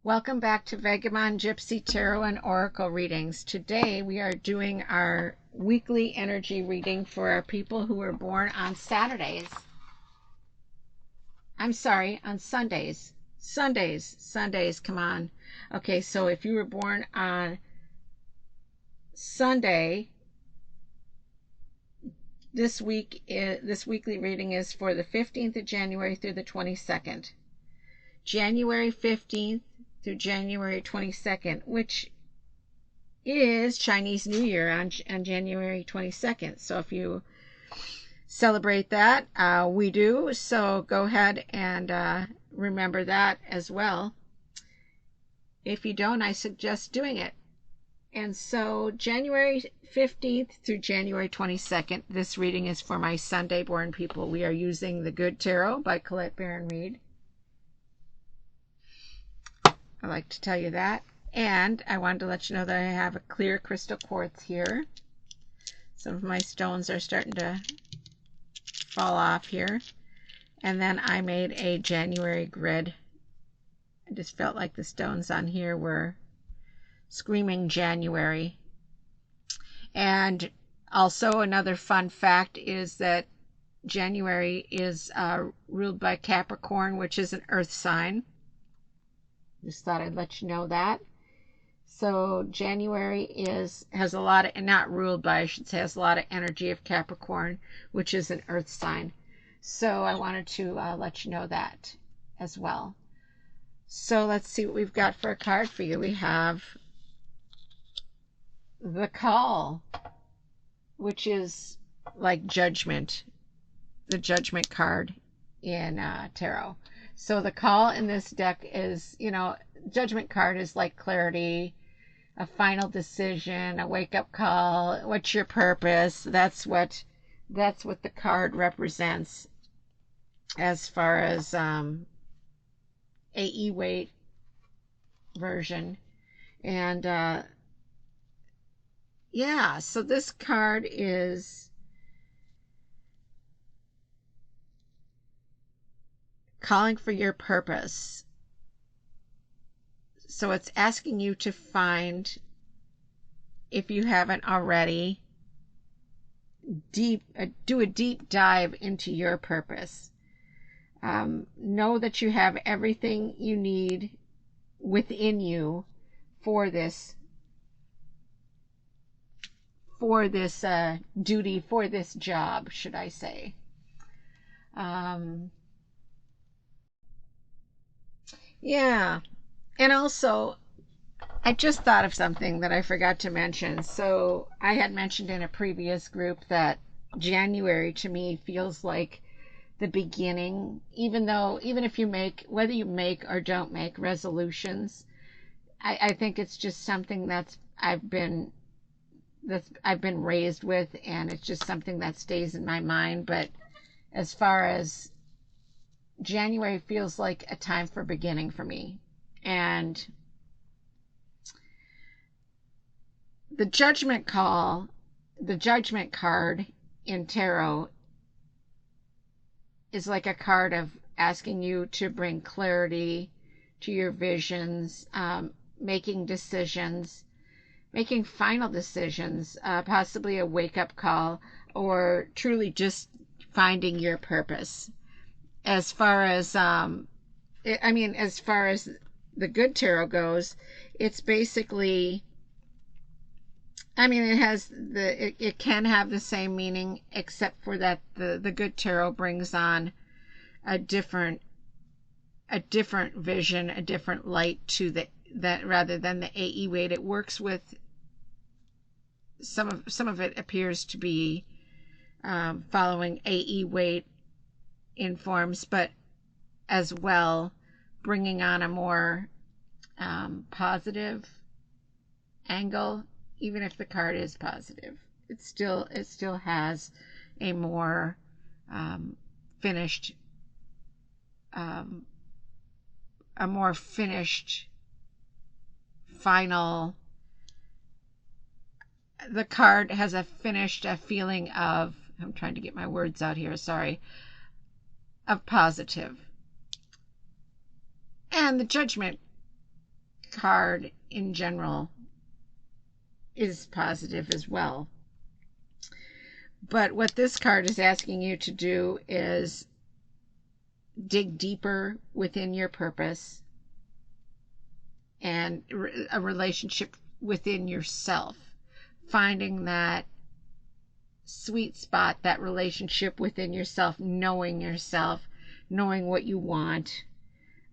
Welcome back to Vagabond, Gypsy, Tarot, and Oracle readings. Today we are doing our weekly energy reading for our people who were born on Saturdays. I'm sorry, on Sundays. Sundays, come on. Okay, so if you were born on Sunday, this weekly reading is for the 15th of January through the 22nd. January 15th through January 22nd, which is Chinese New Year on January 22nd. So if you celebrate that, we do. So go ahead and remember that as well. If you don't, I suggest doing it. And so January 15th through January 22nd, this reading is for my Sunday born people. We are using the Good Tarot by Colette Baron Reid. I like to tell you that. And I wanted to let you know that I have a clear crystal quartz here. Some of my stones are starting to fall off here. And then I made a January grid. I just felt like the stones on here were screaming January. And also another fun fact is that January is ruled by Capricorn, which is an earth sign. Just thought I'd let you know that. So January has a lot of, not ruled by, I should say, has a lot of energy of Capricorn, which is an earth sign. So I wanted to let you know that as well. So let's see what we've got for a card for you. We have the Call, which is like Judgment, the Judgment card in tarot. So the Call in this deck is, Judgment card is like clarity, a final decision, a wake-up call. What's your purpose? That's what the card represents as far as AE weight version. And yeah, so this card is calling for your purpose. So it's asking you to find, if you haven't already, do a deep dive into your purpose. Know that you have everything you need within you for this duty, for this job, should I say. Yeah. And also, I just thought of something that I forgot to mention. So I had mentioned in a previous group that January to me feels like the beginning, even if you whether you make or don't make resolutions, I think it's just something I've been raised with, and it's just something that stays in my mind. But as far as January feels like a time for beginning for me. And the Judgment card in tarot is like a card of asking you to bring clarity to your visions, making decisions, making final decisions, possibly a wake-up call, or truly just finding your purpose. As far as as far as the Good Tarot goes, it's basically, it can have the same meaning, except for that the Good Tarot brings on a different vision, a different light to that rather than the AE weight. It works with some of it appears to be following AE weight in forms, but as well bringing on a more positive angle. Even if the card is positive, it still has a more finished final. The card has a feeling of, I'm trying to get my words out here, sorry, of positive. And the Judgment card in general is positive as well. But what this card is asking you to do is dig deeper within your purpose and a relationship within yourself, finding that sweet spot, that relationship within yourself, knowing what you want,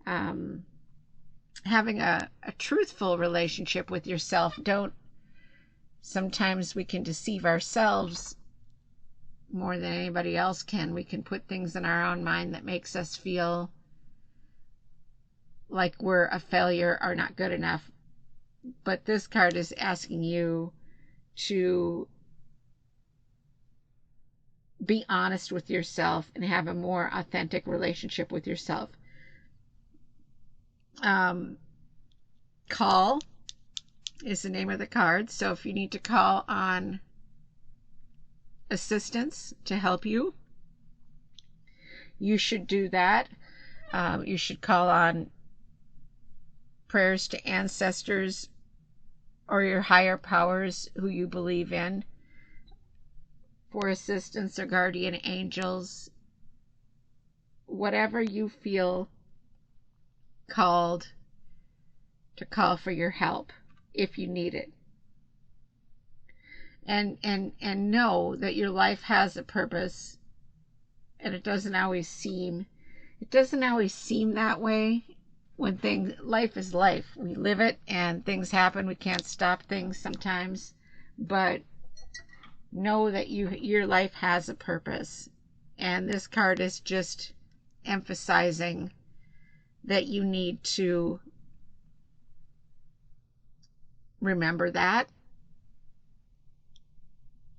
having a truthful relationship with yourself. Sometimes we can deceive ourselves more than anybody else can. We can put things in our own mind that makes us feel like we're a failure or not good enough. But this card is asking you to be honest with yourself and have a more authentic relationship with yourself. Call is the name of the card. So if you need to call on assistance to help you, you should do that. You should call on prayers to ancestors or your higher powers who you believe in for assistance, or guardian angels, whatever you feel called to call for your help if you need it. And know that your life has a purpose, and it doesn't always seem that way. When life is life, we live it, and things happen. We can't stop things sometimes, but know that your life has a purpose. And this card is just emphasizing that you need to remember that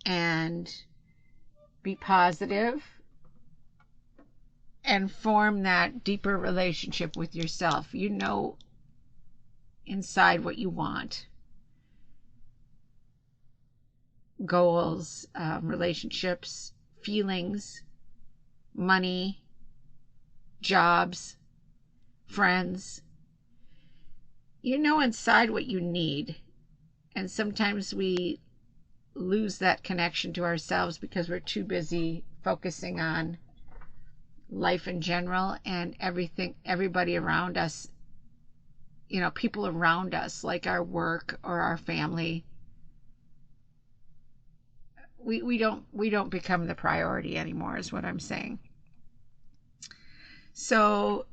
and be positive and form that deeper relationship with yourself. You know inside what you want. Goals, relationships, feelings, money, jobs, friends. You know inside what you need. And sometimes we lose that connection to ourselves because we're too busy focusing on life in general and everybody around us, people around us, like our work or our family. We don't become the priority anymore, is what I'm saying. So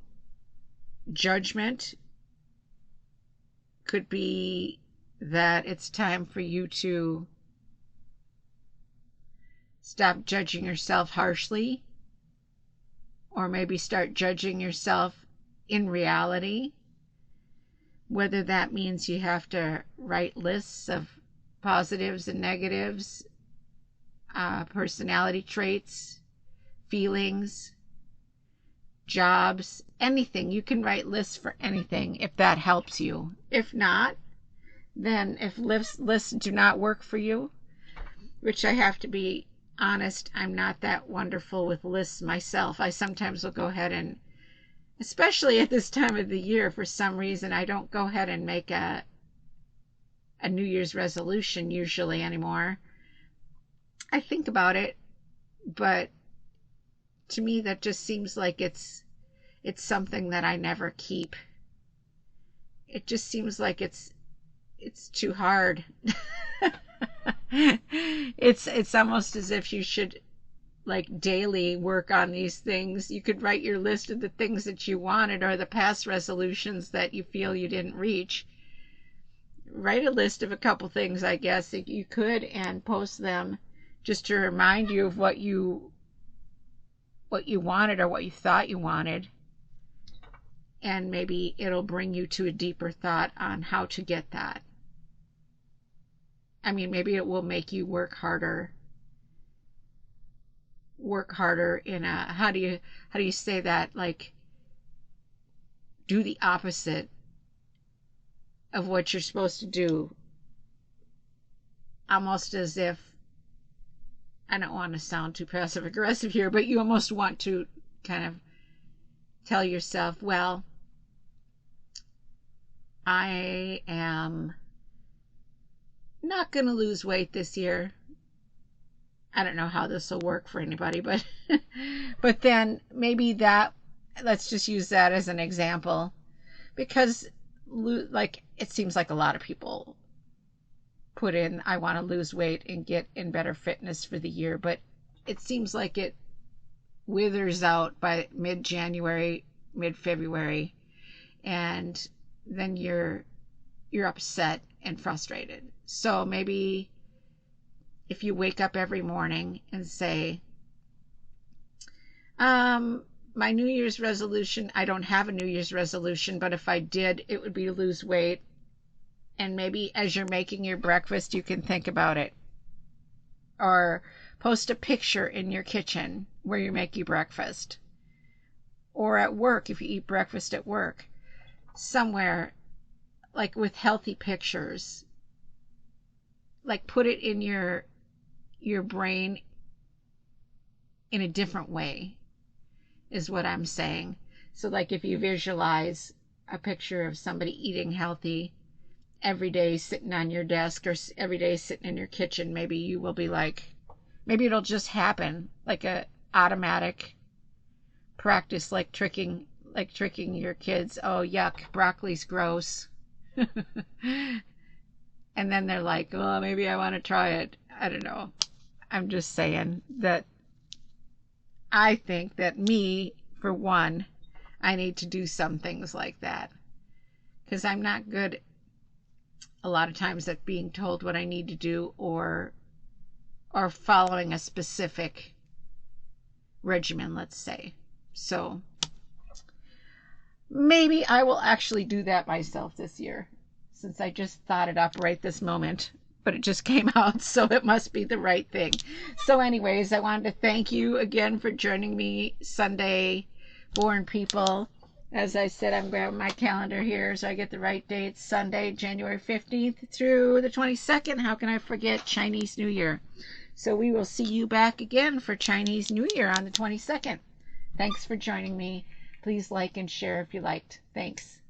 judgment could be that it's time for you to stop judging yourself harshly, or maybe start judging yourself in reality, whether that means you have to write lists of positives and negatives, personality traits, feelings, jobs, anything. You can write lists for anything if that helps you. If not, then if lists do not work for you, which I have to be honest, I'm not that wonderful with lists myself. I sometimes will go ahead and, especially at this time of the year, for some reason, I don't go ahead and make a New Year's resolution usually anymore. I think about it, but to me that just seems like it's something that I never keep. It just seems like it's too hard. It's almost as if you should like daily work on these things. You could write your list of the things that you wanted or the past resolutions that you feel you didn't reach. Write a list of a couple things, I guess, that you could, and post them just to remind you of what you wanted or what you thought you wanted. And maybe it'll bring you to a deeper thought on how to get that. I mean, maybe it will make you work harder in a, how do you say that, like, do the opposite of what you're supposed to do, almost as if, I don't want to sound too passive aggressive here, but you almost want to kind of tell yourself, well, I am not going to lose weight this year. I don't know how this will work for anybody, but but then maybe that, let's just use that as an example, because like it seems like a lot of people put in, I want to lose weight and get in better fitness for the year, but it seems like it withers out by mid-January, mid-February, and then you're upset and frustrated. So maybe if you wake up every morning and say, my New Year's resolution, I don't have a New Year's resolution, but if I did, it would be to lose weight. And maybe as you're making your breakfast, you can think about it. Or post a picture in your kitchen where you make your breakfast. Or at work, if you eat breakfast at work. Somewhere, like with healthy pictures. Like put it in your brain in a different way, is what I'm saying. So like if you visualize a picture of somebody eating healthy every day sitting on your desk, or every day sitting in your kitchen, maybe you will be like, maybe it'll just happen, like a automatic practice, like tricking your kids. Oh, yuck, broccoli's gross. And then they're like, oh, maybe I want to try it. I don't know. I'm just saying that I think that me, for one, I need to do some things like that, because I'm not good a lot of times at being told what I need to do, or following a specific regimen, let's say. So maybe I will actually do that myself this year, since I just thought it up right this moment, but it just came out, so it must be the right thing. So anyways, I wanted to thank you again for joining me, Sunday born people. As I said, I'm grabbing my calendar here so I get the right dates. Sunday, January 15th through the 22nd. How can I forget Chinese New Year? So we will see you back again for Chinese New Year on the 22nd. Thanks for joining me. Please like and share if you liked. Thanks.